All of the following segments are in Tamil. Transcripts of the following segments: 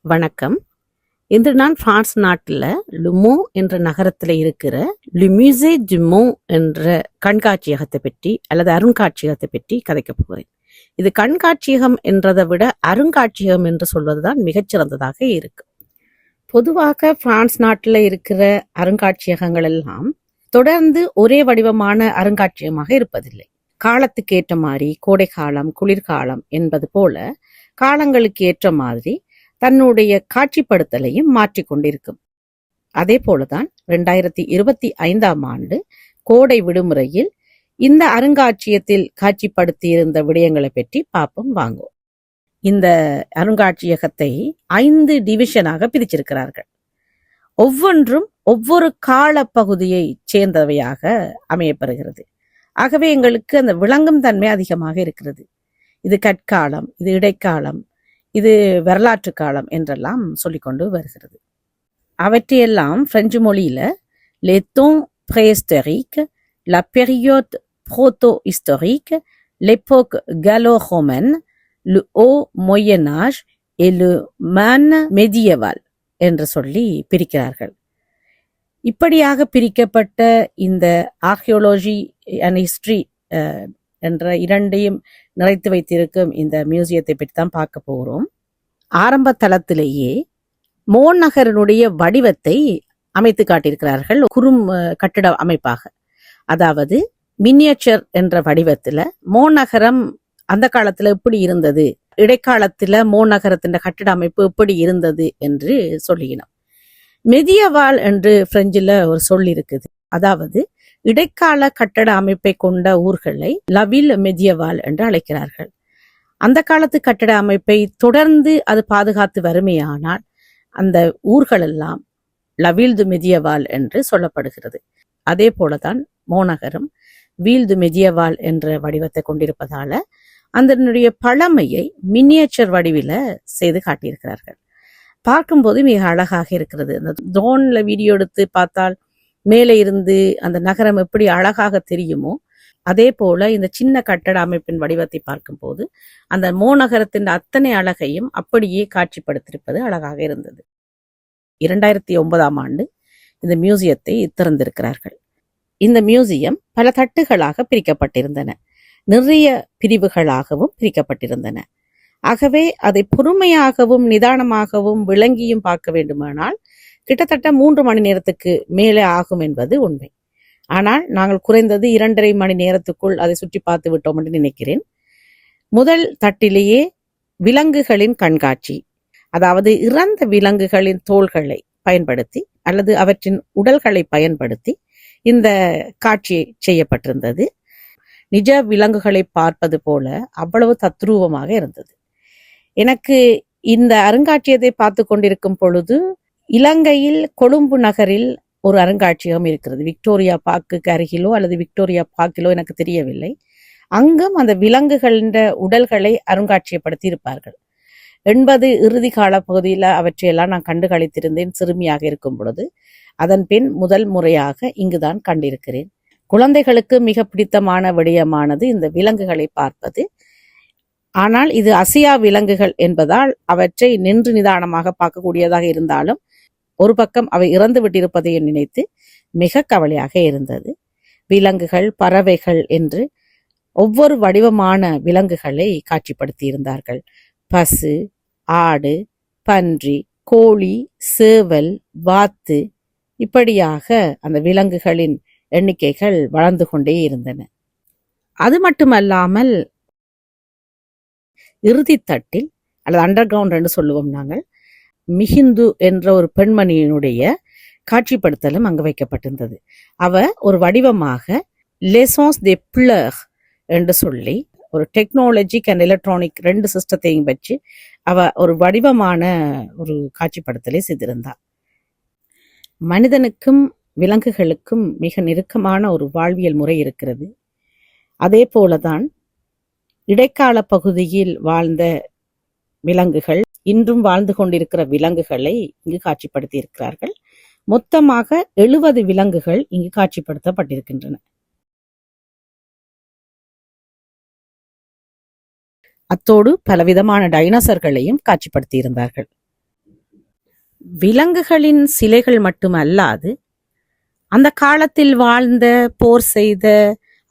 வணக்கம். இன்று நான் பிரான்ஸ் நாட்டில் லுமோ என்ற நகரத்தில் இருக்கிற லுமியூசே ஜுமோ என்ற கண்காட்சியகத்தை பற்றி அல்லது அருங்காட்சியகத்தை பற்றி கதைக்க போகிறேன். இது கண்காட்சியகம் என்றதை விட அருங்காட்சியகம் என்று சொல்வதுதான் மிகச்சிறந்ததாக இருக்கு. பொதுவாக பிரான்ஸ் நாட்டில் இருக்கிற அருங்காட்சியகங்கள் எல்லாம் தொடர்ந்து ஒரே வடிவமான அருங்காட்சியகமாக இருப்பதில்லை. காலத்துக்கு ஏற்ற மாதிரி கோடை காலம், குளிர்காலம் என்பது போல காலங்களுக்கு ஏற்ற மாதிரி தன்னுடைய காட்சிப்படுத்தலையும் மாற்றிக்கொண்டிருக்கும். அதே போலதான் 2025 ஆண்டு கோடை விடுமுறையில் இந்த அருங்காட்சியகத்தில் காட்சிப்படுத்தியிருந்த விடயங்களை பற்றி பார்ப்போம் வாங்கோ. இந்த அருங்காட்சியகத்தை 5 டிவிஷனாக பிரிச்சிருக்கிறார்கள். ஒவ்வொன்றும் ஒவ்வொரு கால பகுதியை சேர்ந்தவையாக அமையப்பெறுகிறது. ஆகவே எங்களுக்கு அந்த விளங்கும் தன்மை அதிகமாக இருக்கிறது. இது கற்காலம், இது இடைக்காலம், இது வரலாற்று காலம் என்றெல்லாம் சொல்லிக்கொண்டு வருகிறது. அவற்றையெல்லாம் பிரெஞ்சு மொழியில les temps préhistoriques, la période proto-historique, l'époque gallo-romaine, le haut moyen âge et le man médiéval என்று சொல்லி பிரிக்கிறார்கள். இப்படியாக பிரிக்கப்பட்ட இந்த ஆர்கியோலஜி அண்ட் ஹிஸ்டரி என்ற இரண்டையும் நிறைத்து வைத்திருக்கும் இந்த மியூசியத்தை பற்றி தான் பார்க்க போகிறோம். ஆரம்ப தளத்திலேயே மோநகரனுடைய வடிவத்தை அமைத்து காட்டியிருக்கிறார்கள், குறும் கட்டிட அமைப்பாக. அதாவது மினியேச்சர் என்ற வடிவத்துல மோநகரம் அந்த காலத்துல எப்படி இருந்தது, இடைக்காலத்துல மோநகரத்தின் கட்டிட அமைப்பு எப்படி இருந்தது என்று சொல்லினோம். மெதியவால் என்று பிரெஞ்சுல ஒரு சொல் இருக்குது. அதாவது இடைக்கால கட்டட அமைப்பை கொண்ட ஊர்களை லவில் மெதியவால் என்று அழைக்கிறார்கள். அந்த காலத்து கட்டட அமைப்பை தொடர்ந்து அது பாதுகாத்து வறுமையானால் அந்த ஊர்கள் எல்லாம் லவில் து மெதியவால் என்று சொல்லப்படுகிறது. அதே போலதான் மோநகரம் வீல் து மெதியவால் என்ற வடிவத்தை கொண்டிருப்பதால அதனுடைய பழமையை மினியேச்சர் வடிவில செய்து காட்டியிருக்கிறார்கள். பார்க்கும்போது மிக அழகாக இருக்கிறது. அந்த ட்ரோன்ல வீடியோ எடுத்து பார்த்தால் மேலே இருந்து அந்த நகரம் எப்படி அழகாக தெரியுமோ அதே போல இந்த சின்ன கட்டட அமைப்பின் வடிவத்தை பார்க்கும்போது அந்த மோநகரத்தின் அத்தனை அழகையும் அப்படியே காட்சிப்படுத்தியிருப்பது அழகாக இருந்தது. 2009 ஆண்டு இந்த மியூசியத்தை திறந்திருக்கிறார்கள். இந்த மியூசியம் பல தட்டுகளாக பிரிக்கப்பட்டிருந்தன, நிறைய பிரிவுகளாகவும் பிரிக்கப்பட்டிருந்தன. ஆகவே அதை பொறுமையாகவும் நிதானமாகவும் விளங்கியும் பார்க்க வேண்டுமானால் கிட்டத்தட்ட 3 மணி நேரத்துக்கு மேலே ஆகும் என்பது உண்மை. ஆனால் நாங்கள் குறைந்தது 2.5 மணி நேரத்துக்குள் அதை சுற்றி பார்த்து விட்டோம் என்று நினைக்கிறேன். முதல் தட்டிலேயே விலங்குகளின் கண்காட்சி, அதாவது இறந்த விலங்குகளின் தோள்களை பயன்படுத்தி அல்லது அவற்றின் உடல்களை பயன்படுத்தி இந்த காட்சி செய்யப்பட்டிருந்தது. நிஜ விலங்குகளை பார்ப்பது போல அவ்வளவு தத்ரூபமாக இருந்தது. எனக்கு இந்த அருங்காட்சியகத்தை பார்த்து கொண்டிருக்கும் பொழுது இலங்கையில் கொழும்பு நகரில் ஒரு அருங்காட்சியகம் இருக்கிறது. விக்டோரியா பார்க்குக்கு அருகிலோ அல்லது விக்டோரியா பார்க்கிலோ எனக்கு தெரியவில்லை. அங்கும் அந்த விலங்குகளின் உடல்களை அருங்காட்சியப்படுத்தி இருப்பார்கள். 80 இறுதி கால பகுதியில் அவற்றையெல்லாம் நான் கண்டு கழித்திருந்தேன் சிறுமியாக இருக்கும் பொழுது. அதன் பின் முதல் முறையாக இங்குதான் கண்டிருக்கிறேன். குழந்தைகளுக்கு மிக பிடித்தமான விடயமானது இந்த விலங்குகளை பார்ப்பது. ஆனால் இது அசியா விலங்குகள் என்பதால் அவற்றை நின்று நிதானமாக பார்க்கக்கூடியதாக இருந்தாலும் ஒரு பக்கம் அவை இறந்து விட்டிருப்பதை நினைத்து மிக கவலையாக இருந்தது. விலங்குகள், பறவைகள் என்று ஒவ்வொரு வடிவமான விலங்குகளை காட்சிப்படுத்தி இருந்தார்கள். பசு, ஆடு, பன்றி, கோழி, சேவல், வாத்து, இப்படியாக அந்த விலங்குகளின் எண்ணிக்கைகள் வளர்ந்து கொண்டே இருந்தன. அது மட்டுமல்லாமல் இறுதித்தட்டில் அல்லது அண்டர் கிரவுண்ட் என்று சொல்லுவோம் நாங்கள், மிஹிந்து என்ற ஒரு பெண்மணியினுடைய காட்சிப்படுத்தலும் அங்கு வைக்கப்பட்டிருந்தது. அவ ஒரு வடிவமாக லெசன்ஸ் de pleurs என்று சொல்லி ஒரு டெக்னாலஜிக் அண்ட் எலக்ட்ரானிக் 2 சிஸ்டத்தையும் வச்சு அவ ஒரு வடிவமான ஒரு காட்சிப்படுத்தலை செய்திருந்தார். மனிதனுக்கும் விலங்குகளுக்கும் மிக நெருக்கமான ஒரு வாழ்வியல் முறை இருக்கிறது. அதே போலதான் இடைக்கால பகுதியில் வாழ்ந்த விலங்குகள், இன்றும் வாழ்ந்து கொண்டிருக்கிற விலங்குகளை இங்கு காட்சிப்படுத்தி இருக்கிறார்கள். மொத்தமாக 70 விலங்குகள் இங்கு காட்சிப்படுத்தப்பட்டிருக்கின்றன. அத்தோடு பலவிதமான டைனோசர்களையும் காட்சிப்படுத்தி இருந்தார்கள். விலங்குகளின் சிலைகள் மட்டுமல்லாது அந்த காலத்தில் வாழ்ந்த போர் செய்த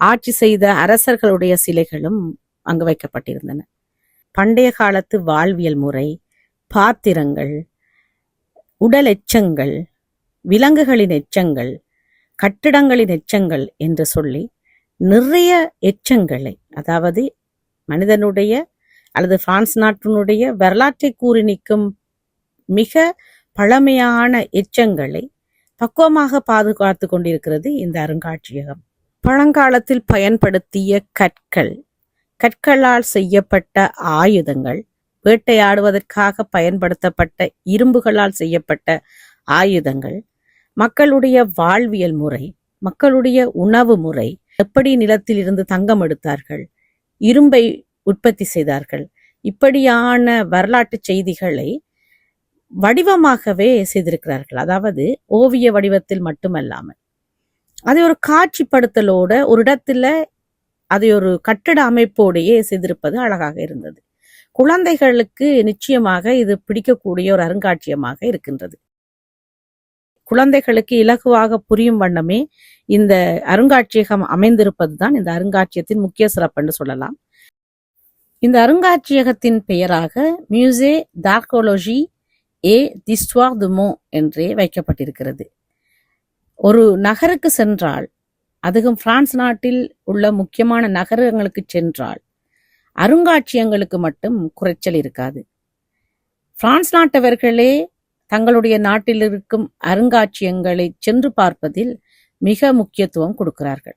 ஆட்சி செய்த அரசர்களுடைய சிலைகளும் அங்கு வைக்கப்பட்டிருந்தன. பண்டைய காலத்து வாழ்வியல் முறை, பாத்திரங்கள், உடல் எச்சங்கள், விலங்குகளின் எச்சங்கள், கட்டிடங்களின் எச்சங்கள் என்று சொல்லி நிறைய எச்சங்களை, அதாவது மனிதனுடைய அல்லது பிரான்ஸ் நாட்டினுடைய வரலாற்றை கூறி நிற்கும் மிக பழமையான எச்சங்களை பக்குவமாக பாதுகாத்து கொண்டிருக்கிறது இந்த அருங்காட்சியகம். பழங்காலத்தில் பயன்படுத்திய கற்களால் செய்யப்பட்ட ஆயுதங்கள், வேட்டையாடுவதற்காக பயன்படுத்தப்பட்ட இரும்புகளால் செய்யப்பட்ட ஆயுதங்கள், மக்களுடைய வாழ்வியல் முறை, மக்களுடைய உணவு முறை, எப்படி நிலத்தில் இருந்து தங்கம் எடுத்தார்கள், இரும்பை உற்பத்தி செய்தார்கள், இப்படியான வரலாற்று செய்திகளை வடிவமாகவே செய்திருக்கிறார்கள். அதாவது ஓவிய வடிவத்தில் மட்டுமல்லாமல் அதை ஒரு காட்சிப்படுத்தலோட ஒரு இடத்துல அதை ஒரு கட்டட அமைப்போடையே செய்திருப்பது அழகாக இருந்தது. குழந்தைகளுக்கு நிச்சயமாக இது பிடிக்கக்கூடிய ஒரு அருங்காட்சியகமாக இருக்கின்றது. குழந்தைகளுக்கு இலகுவாக புரியும் வண்ணமே இந்த அருங்காட்சியகம் அமைந்திருப்பது தான் இந்த அருங்காட்சியகத்தின் முக்கிய சிறப்பு என்று சொல்லலாம். இந்த அருங்காட்சியகத்தின் பெயராக Meuse d'Archéologie et d'Histoire du Mont என்றே வைக்கப்பட்டிருக்கிறது. ஒரு நகருக்கு சென்றால், அதுவும் பிரான்ஸ் நாட்டில் உள்ள முக்கியமான நகரங்களுக்கு சென்றால் அருங்காட்சியகங்களுக்கு மட்டும் குறைச்சல் இருக்காது. பிரான்ஸ் நாட்டவர்களே தங்களுடைய நாட்டில் இருக்கும் அருங்காட்சியகங்களை சென்று பார்ப்பதில் மிக முக்கியத்துவம் கொடுக்கிறார்கள்.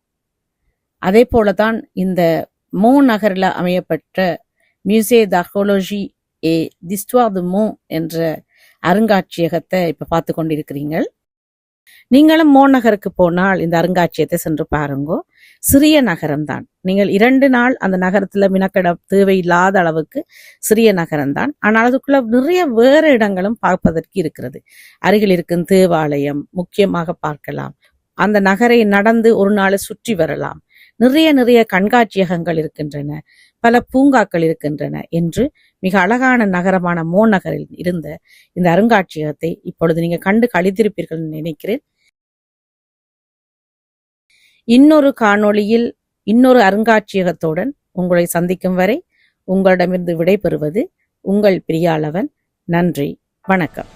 அதே போலதான் இந்த மோ நகரில் அமையப்பட்ட Meuse d'Archéologie et d'Histoire du Mont என்ற அருங்காட்சியகத்தை இப்ப பார்த்து கொண்டிருக்கிறீர்கள். நீங்களும் மோ நகருக்கு போனால் இந்த அருங்காட்சியகத்தை சென்று பாருங்கோ. சிறிய நகரம்தான். நீங்கள் 2 நாள் அந்த நகரத்துல மினக்கட தேவையில்லாத அளவுக்கு சிறிய நகரம்தான். ஆனால் அதுக்குள்ள நிறைய வேறு இடங்களும் பார்ப்பதற்கு இருக்கிறது. அருகில் இருக்கும் தேவாலயம் முக்கியமாக பார்க்கலாம். அந்த நகரை நடந்து ஒரு நாள் சுற்றி வரலாம். நிறைய கண்காட்சியகங்கள் இருக்கின்றன, பல பூங்காக்கள் இருக்கின்றன என்று மிக அழகான நகரமான மோ நகரில் இருந்த இந்த அருங்காட்சியகத்தை இப்பொழுது நீங்க கண்டு களித்திருப்பீர்கள் நினைக்கிறேன். இன்னொரு காணொளியில் இன்னொரு அருங்காட்சியகத்துடன் உங்களை சந்திக்கும் வரை உங்களிடமிருந்து விடைபெறுவது உங்கள் பிரியாளவன். நன்றி, வணக்கம்.